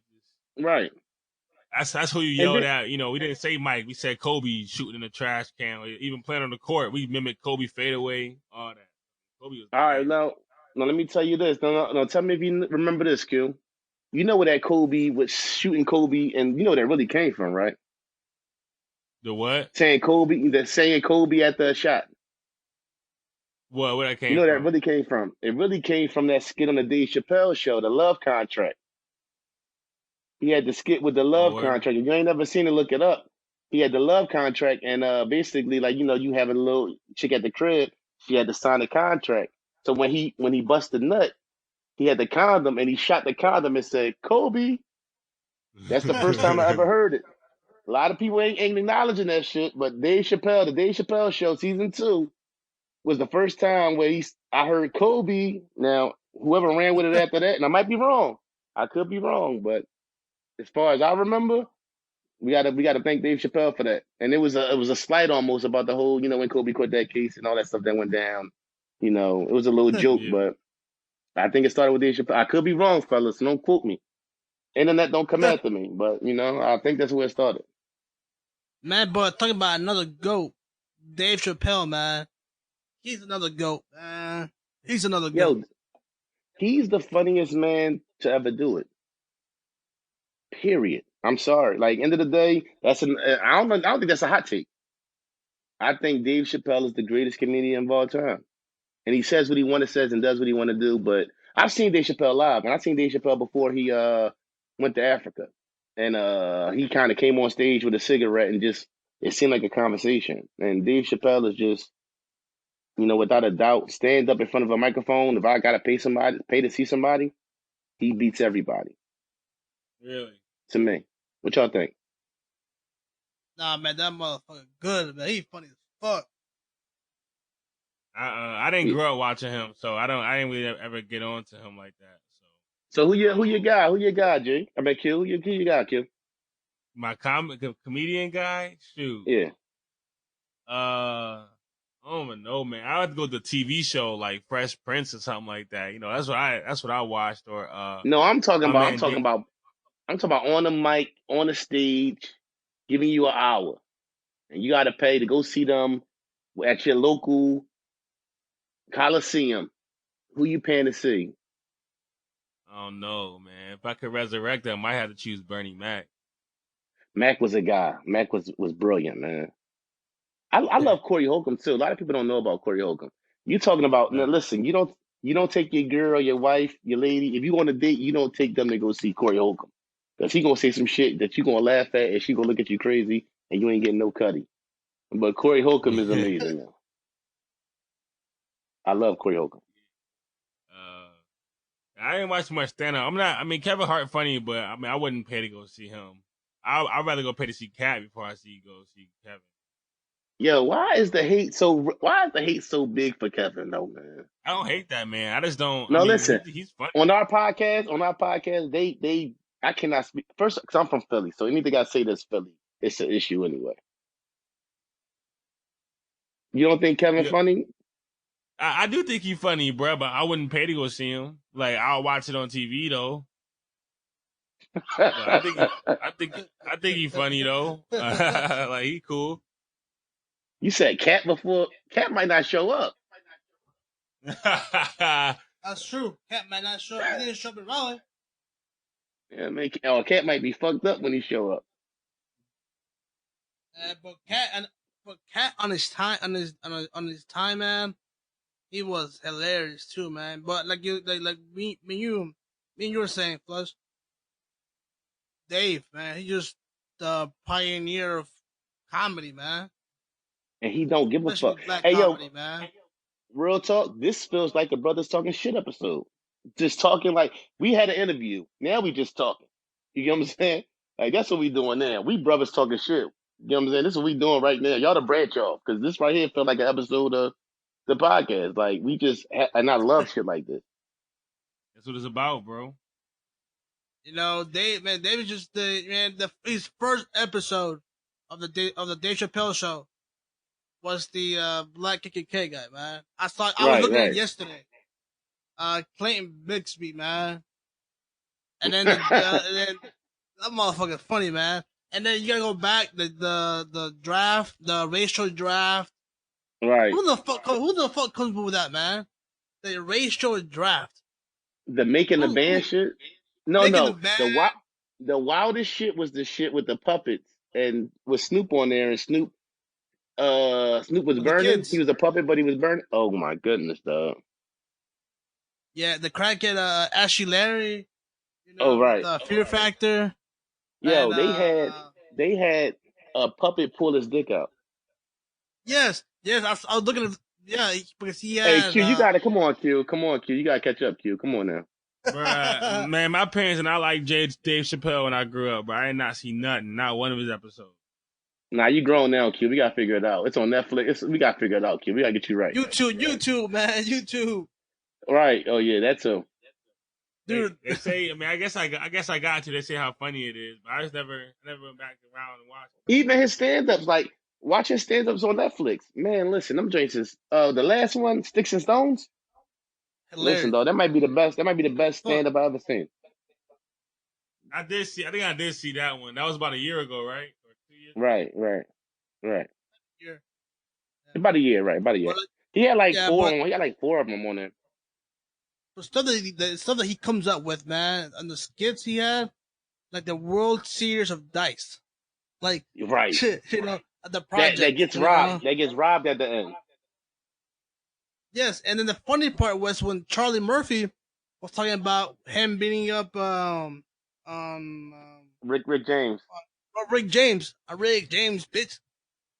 Right. That's who you And yelled then at. We didn't say Mike. We said Kobe shooting in the trash can. Or even playing on the court, we mimicked Kobe fadeaway, all that. Kobe was all the right, man. now let me tell you this. No, tell me if you remember this, Q. You know where that Kobe was shooting Kobe, and you know where that really came from, right? The what? Saying Kobe at the shot. What? Where that You came know where that from? really came from? It really came from that skit on the Dave Chappelle show, the Love Contract. He had the skit with the Oh, Love where? Contract. If you ain't never seen it, look it up. He had the Love Contract, and basically, like you having a little chick at the crib, she had to sign a contract. So when he busted nut, he had the condom, and he shot the condom and said, "Kobe." That's the first time I ever heard it. A lot of people ain't acknowledging that shit, but the Dave Chappelle show, season 2, was the first time where I heard Kobe. Now, whoever ran with it after that, and I might be wrong. I could be wrong, but as far as I remember, we gotta thank Dave Chappelle for that. And it was a slight almost about the whole, when Kobe quit that case and all that stuff that went down. It was a little joke, Yeah. but I think it started with Dave Chappelle. I could be wrong, fellas. So don't quote me. Internet don't come after me, but I think that's where it started. Man, but talking about another GOAT, Dave Chappelle, man. He's another GOAT, man. He's another GOAT. Yo, he's the funniest man to ever do it. Period. I'm sorry. Like end of the day, I don't know. I don't think that's a hot take. I think Dave Chappelle is the greatest comedian of all time. and he says what he want to says and does what he want to do. But I've seen Dave Chappelle live, and I've seen Dave Chappelle before he went to Africa, and he kind of came on stage with a cigarette and just it seemed like a conversation. And Dave Chappelle is just, without a doubt, stand up in front of a microphone. If I gotta pay to see somebody, he beats everybody. Really? To me, what y'all think? Nah, man, that motherfucker good, man. He funny as fuck. I didn't grow up watching him, so I didn't really ever get on to him like that. So who you got? Who you got, Jay? I mean, Q. Who you got, Q? My comedian guy, shoot. Yeah. I don't even know, man. I have to go to a TV show like Fresh Prince or something like that. That's what I watched. Or No, I'm talking about on the mic, on the stage, giving you an hour, and you got to pay to go see them at your local Coliseum. Who you paying to see? I don't know, man. If I could resurrect them, I might have to choose Bernie Mac. Mac was a guy. Mac was brilliant, man. I love Corey Holcomb too. A lot of people don't know about Corey Holcomb. You talking about now? Listen, you don't take your girl, your wife, your lady. If you want to date, you don't take them to go see Corey Holcomb because he gonna say some shit that you gonna laugh at, and she gonna look at you crazy, and you ain't getting no cutty. But Corey Holcomb is amazing. Man. I love Corey Holcomb. I didn't watch much stand up. Kevin Hart funny, but I wouldn't pay to go see him. I'd rather go pay to see Cat before I go see Kevin. Yo, why is the hate so big for Kevin though, man? I don't hate that, man. I just don't. No, listen. He's funny. On our podcast, I cannot speak first because I'm from Philly, so anything I say that's Philly, it's an issue anyway. You don't think Kevin funny? I do think he's funny, bro, but I wouldn't pay to go see him. Like I'll watch it on TV though. I think he's funny though. Like he cool. You said Cat before. Cat might not show up. That's true. Cat might not show up. He didn't show up in Raleigh. Yeah, man. Cat might be fucked up when he show up. But Cat on his time, man, he was hilarious too, man. But like me and you were saying, Flush, Dave, man, he's just the pioneer of comedy, man. And he don't give a fuck. Hey, comedy, man. Real talk, this feels like a Brothers Talking Shit episode. Just talking like we had an interview. Now we just talking. You get what I'm saying? Like that's what we doing now. We brothers talking shit. You know what I'm saying? This is what we doing right now. Y'all to branch off because this right here felt like an episode of the podcast. Like we just and I love shit like this. That's what it's about, bro. Dave is just his first episode of the Dave Chappelle show was the Black KKK guy, man. I was looking at it yesterday. Clayton Bixby, man. And then that motherfucker's funny, man. And then you gotta go back the draft, the racial draft. Right. Who the fuck comes up with that, man? The racial draft. The making the band shit. No. The wildest shit was the shit with the puppets and with Snoop on there, and Snoop was burning. He was a puppet, but he was burning. Oh my goodness, dog. Yeah, the crackhead Ashley Larry. Right. Fear Factor. Yo, and, they had a puppet pull his dick out. Yes. I was looking at because he had. Hey Q, you gotta come on, Q. You gotta catch up, Q. Come on now. Bruh, man, my parents and I like Dave Chappelle when I grew up, but I did not see nothing, not one of his episodes. Nah, you grown now, Q. We gotta figure it out. It's on Netflix. We gotta figure it out, Q. We gotta get you right. YouTube, man, YouTube. Right. Oh yeah, that's him. Dude, they say. I guess I got to. They say how funny it is, but I just never went back around and watched it. Even his stand-ups, like watching stand-ups on Netflix. Man, listen, them joints is the last one, Sticks and Stones. Hilarious. Listen, though, that might be the best. That might be the best stand-up I've ever seen. I think I did see that one. That was about a year ago, right? Or 2 years. Right. Yeah. About a year, right? About a year. He had like four. He had like 4 of them on there. The stuff that he comes up with, man, and the skits he had, like the World Series of Dice, like right, the project that gets robbed. That gets robbed at the end. Yes, and then the funny part was when Charlie Murphy was talking about him beating up Rick James. Rick James. Rick James, bitch.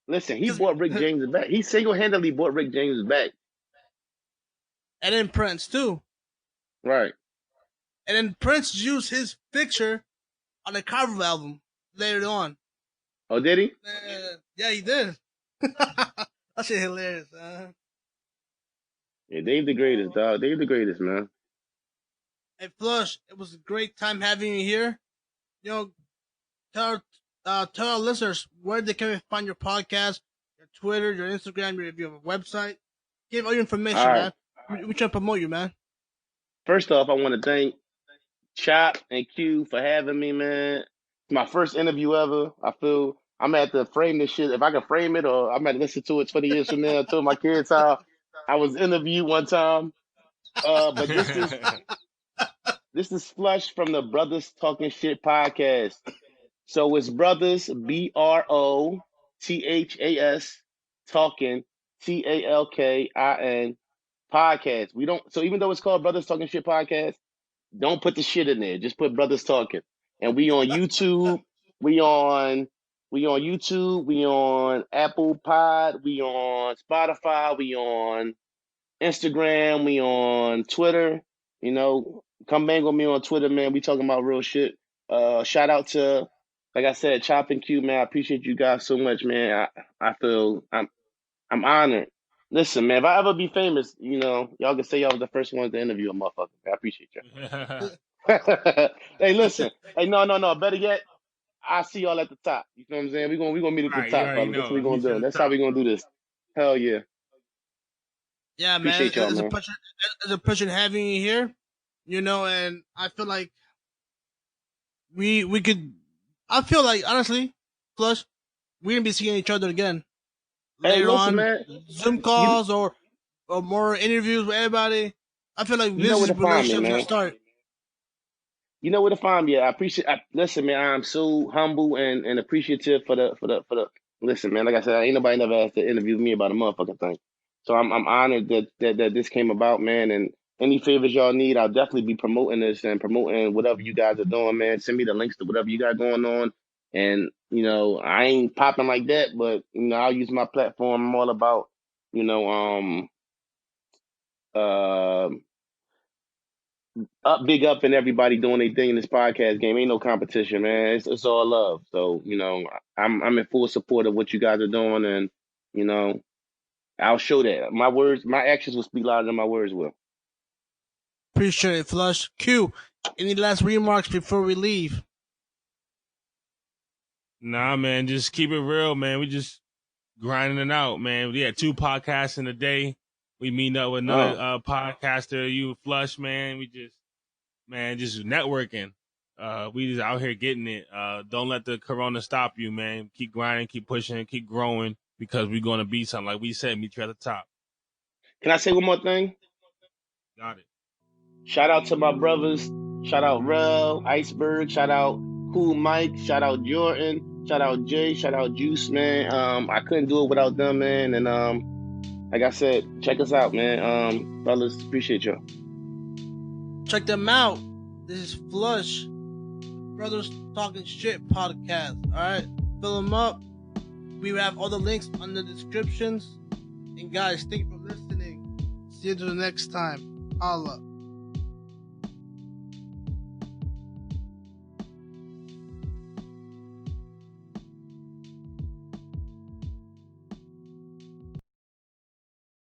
Listen, he brought Rick James back. He single-handedly brought Rick James back. And then Prince too. Right. And then Prince used his picture on the cover album later on. Oh, did he? Yeah, he did. That shit hilarious. Yeah, Dave the greatest, dog. Dave the greatest, man. Hey, Flush, it was a great time having you here. You know, tell our listeners where they can find your podcast, your Twitter, your Instagram, if you have a website. Give all your information, All right. man. We try to promote you, man. First off, I want to thank Chop and Q for having me, man. It's my first interview ever. I feel I'm gonna have to frame this shit. If I can frame it, or I'm gonna listen to it 20 years from now. I told my kids how I was interviewed one time. But this is Flush from the Brothas Talkin Shit Podcast. So it's Brothas, BROTHAS, Talkin, TALKIN podcast. We don't. So even though it's called Brothas Talkin Shit Podcast, don't put the shit in there. Just put Brothas Talking. And we on YouTube. We on YouTube. We on Apple Pod. We on Spotify. We on Instagram. We on Twitter. You know, come bang with me on Twitter, man. We talking about real shit. Shout out to, like I said, Chop and Q, man. I appreciate you guys so much, man. I feel I'm honored. Listen, man, if I ever be famous, you know, y'all can say y'all was the first ones to interview a motherfucker. I appreciate y'all. Hey, listen. Hey, no. Better yet, I see y'all at the top. You know what I'm saying? We gonna meet at the top, fellas. That's what we gonna do. That's how we gonna do this. Hell yeah. Yeah, man. Appreciate y'all, it's man. It's a pleasure having you here. You know, and I feel like we could. I feel like honestly, Flush, we're gonna be seeing each other again later on. Man. Zoom calls or more interviews with everybody. I feel like this is relationship to start. You know where to find me. I appreciate. Listen, man, I'm so humble and appreciative for the. Listen, man, like I said, ain't nobody never asked to interview me about a motherfucking thing. So I'm honored that this came about, man. And any favors y'all need, I'll definitely be promoting this and promoting whatever you guys are doing, man. Send me the links to whatever you got going on. And you know, I ain't popping like that, but you know, I'll use my platform. I'm all about, you know, big up and everybody doing their thing in this podcast game. Ain't no competition, man. It's all love. So, you know, I'm in full support of what you guys are doing, and you know, I'll show that. My actions will speak louder than my words will. Appreciate it, Flush. Q, any last remarks before we leave? Nah, man, just keep it real, man. We just grinding it out, man. We had 2 podcasts in a day. We meet up with another podcaster, you Flush, man. We just networking. We just out here getting it. Don't let the corona stop you, man. Keep grinding, keep pushing, keep growing, because we're going to be something. Like we said, meet you at the top. Can I say one more thing? Got it. Shout out to my brothers. Shout out Rel, Iceberg. Shout out Cool Mike. Shout out Jordan. Shout out Jay. Shout out Juice, man. I couldn't do it without them, man. And like I said, check us out, man. Brothers, appreciate y'all. Check them out. This is Flush, Brothas Talkin Shit Podcast. All right, fill them up. We have all the links on the descriptions. And guys, thank you for listening. See you till the next time. Allah.